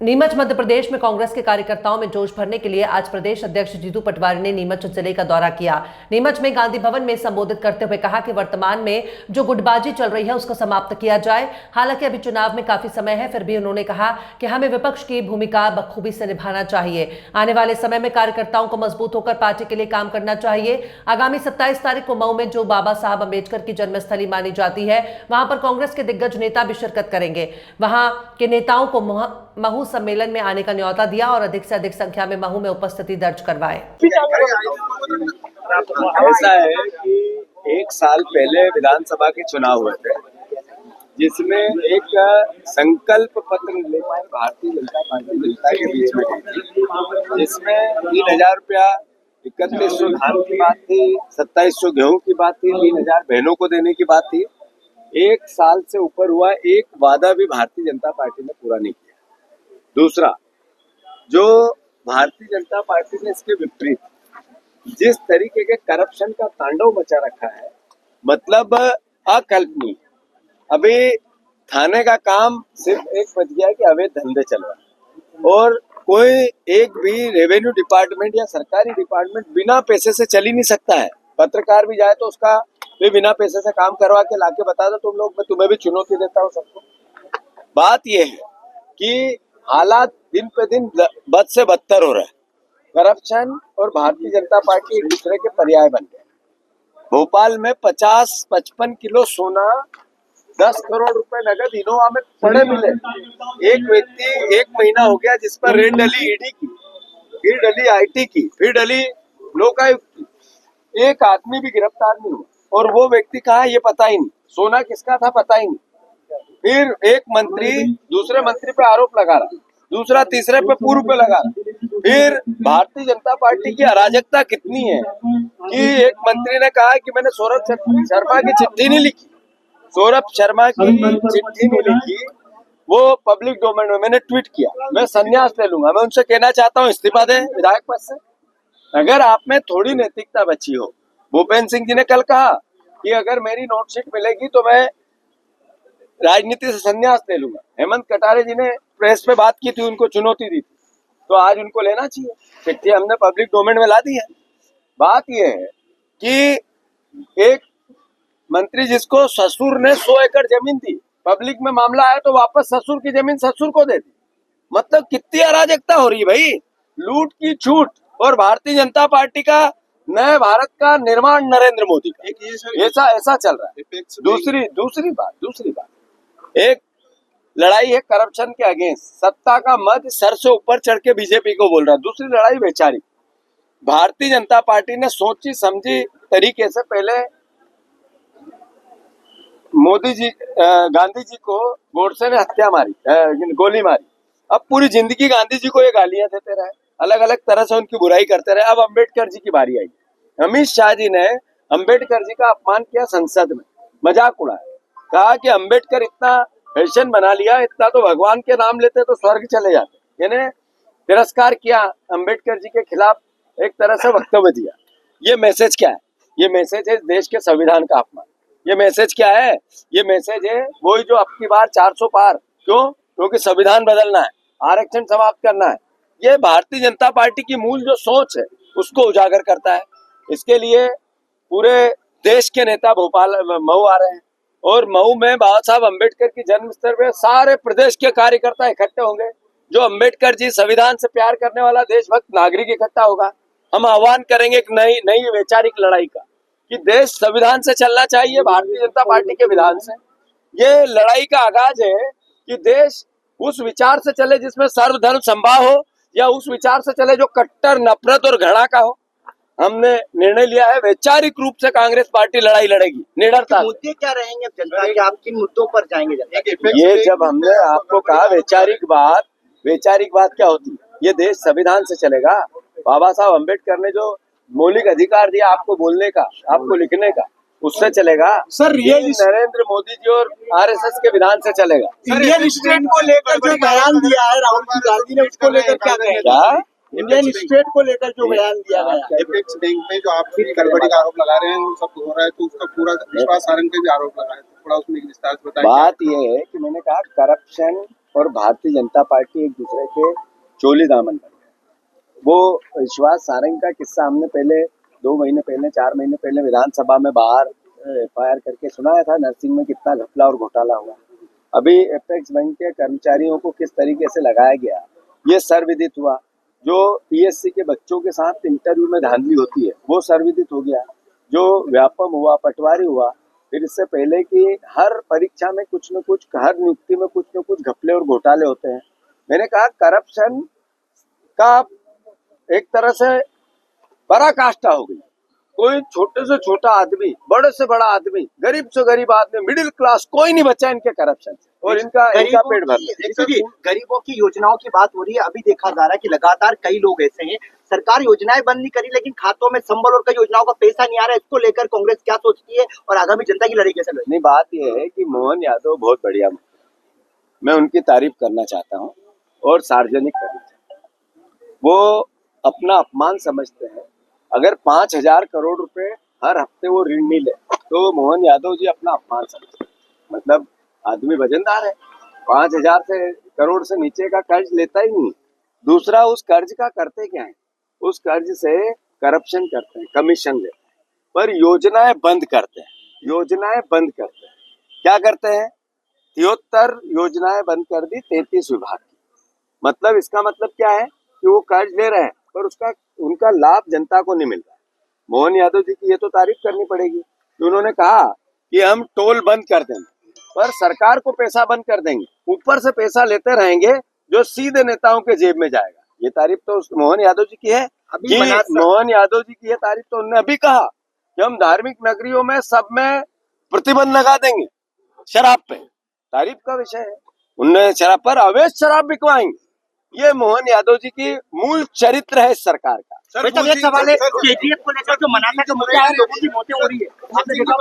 नीमच मध्य प्रदेश में कांग्रेस के कार्यकर्ताओं में जोश भरने के लिए आज प्रदेश अध्यक्ष जीतू पटवारी ने नीमच जिले का दौरा किया। नीमच में गांधी भवन में संबोधित करते हुए कहा कि वर्तमान में जो गुटबाजी चल रही है उसको समाप्त किया जाए। हालांकि अभी चुनाव में काफी समय है, फिर भी उन्होंने कहा कि हमें विपक्ष की भूमिका बखूबी से निभाना चाहिए। आने वाले समय में कार्यकर्ताओं को मजबूत होकर पार्टी के लिए काम करना चाहिए। आगामी 27 तारीख को मऊ में जो बाबा साहब अम्बेडकर की जन्मस्थली मानी जाती है, वहां पर कांग्रेस के दिग्गज नेता भी शिरकत करेंगे। वहां के नेताओं को महू सम्मेलन में आने का न्योता दिया और अधिक से अधिक संख्या में महू में उपस्थिति दर्ज करवाए। ऐसा है कि एक साल पहले विधानसभा के चुनाव हुए थे, जिसमें एक संकल्प पत्र लेकर भारतीय जनता पार्टी जनता के बीच में गई थी, जिसमें 3,000 रुपया 3100 धान की बात थी, 2700 गेहूं की बात थी, 3,000 बहनों को देने की बात थी। एक साल से ऊपर हुआ, एक वादा भी भारतीय जनता पार्टी ने पूरा नहीं किया। दूसरा, जो भारतीय जनता पार्टी ने इसके विपरीत जिस तरीके के करप्शन का तांडव मचा रखा है, मतलब अकल्पनीय। अभी थाने का काम सिर्फ एक बच गया कि अवैध धंधे चल रहा है, और कोई एक भी रेवेन्यू डिपार्टमेंट या सरकारी डिपार्टमेंट बिना पैसे से चल ही नहीं सकता है। पत्रकार भी जाए तो उसका भी बिना पैसे से काम करवा के लाके बता दो तुम लोग, मैं तुम्हें भी चुनौती देता हूँ सबको। बात यह है कि हालात दिन पे दिन बद से बदतर हो रहा है। करप्शन और भारतीय जनता पार्टी एक दूसरे के पर्याय बन गए। भोपाल में 50-55 किलो सोना, 10 करोड़ रुपए नगद इनोवा में पड़े मिले। एक व्यक्ति 1 महीना हो गया जिस पर रेड डली ईडी की, फिर डली आईटी की, फिर डली लोकायुक्त की, एक आदमी भी गिरफ्तार नहीं हुआ। और वो व्यक्ति कहा ये पता ही नहीं, सोना किसका था पता ही नहीं। फिर एक मंत्री दूसरे मंत्री पे आरोप लगा रहा, दूसरा तीसरे पे पूर्व पे लगा रहा। फिर भारतीय जनता पार्टी की अराजकता कितनी है कि एक मंत्री ने कहा कि मैंने सौरभ शर्मा की चिट्ठी नहीं लिखी। सौरभ शर्मा की चिट्ठी नहीं लिखी, वो पब्लिक डोमेन में मैंने ट्वीट किया, मैं संन्यास ले लूंगा। मैं उनसे कहना चाहता हूँ इस्तीफा दें विधायक पद से, अगर आप में थोड़ी नैतिकता बची हो। भूपेंद्र सिंह जी ने कल कहा कि अगर मेरी नोटशीट मिलेगी तो मैं राजनीति से संन्यास ले लूंगा। हेमंत कटारे जी ने प्रेस पे बात की थी, उनको चुनौती दी थी, तो आज उनको लेना चाहिए। चिट्ठी हमने पब्लिक डोमेन में ला दी है। बात यह है कि एक मंत्री जिसको ससुर ने 100 एकड़ जमीन दी, पब्लिक में मामला आया तो वापस ससुर की जमीन ससुर को दे दी। मतलब कितनी अराजकता हो रही है भाई, लूट की छूट। और भारतीय जनता पार्टी का नए भारत का निर्माण नरेंद्र मोदी का ऐसा चल रहा है। दूसरी बात एक लड़ाई है करप्शन के अगेंस्ट, सत्ता का मद सर से ऊपर चढ़ के बीजेपी को बोल रहा है। दूसरी लड़ाई वैचारिक। भारतीय जनता पार्टी ने सोची समझी तरीके से पहले मोदी जी गांधी जी को गोडसे ने हत्या मारी, गोली मारी। अब पूरी जिंदगी गांधी जी को ये गालियां देते रहे, अलग अलग तरह से उनकी बुराई करते रहे। अब अम्बेडकर जी की बारी आई। अमित शाह जी ने अम्बेडकर जी का अपमान किया, संसद में मजाक उड़ाया, कहा कि अम्बेडकर इतना फैशन बना लिया, इतना तो भगवान के नाम लेते तो स्वर्ग चले जाते। यानी तिरस्कार किया, अम्बेडकर जी के खिलाफ एक तरह से वक्तव्य दिया। ये मैसेज क्या है? ये मैसेज है देश के संविधान का अपमान। ये मैसेज क्या है? ये मैसेज है वही जो अब की बार 400 पार। क्यों? क्योंकि संविधान बदलना है, आरक्षण समाप्त करना है। ये भारतीय जनता पार्टी की मूल जो सोच है उसको उजागर करता है। इसके लिए पूरे देश के नेता भोपाल मऊ आ रहे हैं, और मऊ में बाबा साहब अम्बेडकर की जन्मस्थल पे सारे प्रदेश के कार्यकर्ता इकट्ठे होंगे। जो अम्बेडकर जी संविधान से प्यार करने वाला देशभक्त नागरिक इकट्ठा होगा। हम आह्वान करेंगे एक नई वैचारिक लड़ाई का, कि देश संविधान से चलना चाहिए, भारतीय जनता पार्टी के विधान से। ये लड़ाई का आगाज है कि देश उस विचार से चले जिसमें सर्वधर्म समभाव हो, या उस विचार से चले जो कट्टर नफरत और घृणा का हो। हमने निर्णय लिया है वैचारिक रूप से कांग्रेस पार्टी लड़ाई लड़ेगी, निडरता। मुद्दे क्या रहेंगे जनता के, आप किन मुद्दों पर जाएंगे जनता? ये जब हमने आपको कहा वैचारिक बात क्या होती है? ये देश संविधान से चलेगा। बाबा साहब अम्बेडकर ने जो मौलिक अधिकार दिया आपको बोलने का, आपको लिखने का, उससे चलेगा। सर रियल नरेंद्र मोदी जी और आरएसएस के विधान से चलेगा। इंडियन स्टेट को लेकर जो बयान दिया है राहुल गांधी ने, उसको लेकर क्या कहेंगे? इंडियन स्टेट को लेकर जो बयान दिया गया, एपेक्स बैंक में जो आप गड़बड़ी का आरोप लगा रहे हैं वो सब हो रहा है, तो उसका पूरा विश्वास सारंग पे भी आरोप लगा है, थोड़ा उसमें विस्तार से बताइए। बात ये है कि मैंने कहा करप्शन और भारतीय जनता पार्टी एक दूसरे के चोली दामन बन गए। वो विश्वास सारंग का किस्सा हमने पहले 2 महीने पहले 4 महीने पहले विधानसभा में बाहर FIR करके सुनाया था, नरसिंह में कितना घपला और घोटाला हुआ। अभी एपेक्स बैंक के कर्मचारियों को किस तरीके से लगाया गया ये सर्वविदित हुआ। जो PSC के बच्चों के साथ इंटरव्यू में धांधली होती है वो सर्वविदित हो गया। जो व्यापम हुआ, पटवारी हुआ, फिर इससे पहले कि हर परीक्षा में कुछ न कुछ, हर नियुक्ति में कुछ न कुछ घपले और घोटाले होते हैं। मैंने कहा करप्शन का एक तरह से पराकाष्ठा हो गई। कोई छोटे से छोटा आदमी, बड़े से बड़ा आदमी, गरीब से गरीब आदमी, मिडिल क्लास, कोई नहीं बचा इनके करप्शन से और इनका पेट भर। गरीबों की योजनाओं की बात हो रही है। अभी देखा जा रहा है कि लगातार कई लोग ऐसे हैं, सरकार योजनाएं बंद नहीं करी लेकिन खातों में संबल और कई योजनाओं का पैसा नहीं आ रहा है। इसको लेकर कांग्रेस क्या सोचती है और आगामी जनता की लड़ाई कैसे लड़ेगी? नहीं, बात यह है कि मोहन यादव बहुत बढ़िया, मैं उनकी तारीफ करना चाहता हूँ और सार्वजनिक करना चाहता हूँ। वो अपना अपमान समझते हैं। अगर 5,000 करोड़ रुपए हर हफ्ते वो ऋण नहीं ले तो मोहन यादव जी अपना अपमान समझते हैं। मतलब आदमी वजनदार है, 5,000 करोड़ से नीचे का कर्ज लेता ही नहीं। दूसरा, उस कर्ज का करते क्या है? उस कर्ज से करप्शन करते हैं, कमीशन लेते हैं, पर योजनाएं बंद करते हैं। योजनाएं बंद करते हैं, क्या करते हैं? 73 योजनाएं बंद कर दी 33 विभाग की। मतलब इसका मतलब क्या है कि वो कर्ज ले रहे हैं पर उनका लाभ जनता को नहीं मिल रहा है। मोहन यादव जी की ये तो तारीफ करनी पड़ेगी कि उन्होंने कहा कि हम टोल बंद कर देंगे पर सरकार को पैसा बंद कर देंगे, ऊपर से पैसा लेते रहेंगे जो सीधे नेताओं के जेब में जाएगा। ये तारीफ तो मोहन यादव जी की है। मोहन यादव जी की ये तारीफ तो उन्होंने अभी कहा कि हम धार्मिक नगरियों में सब में प्रतिबंध लगा देंगे शराब पे। तारीफ का विषय है। उन्होंने शराब पर अवैध शराब बिकवाएंगे। ये मोहन यादव जी की मूल चरित्र है इस सरकार का। सर, एक सवाल है, KGF को लेकर जो मनासा का मुद्दा है, लोगों की मौतें हो रही है, आपने देखा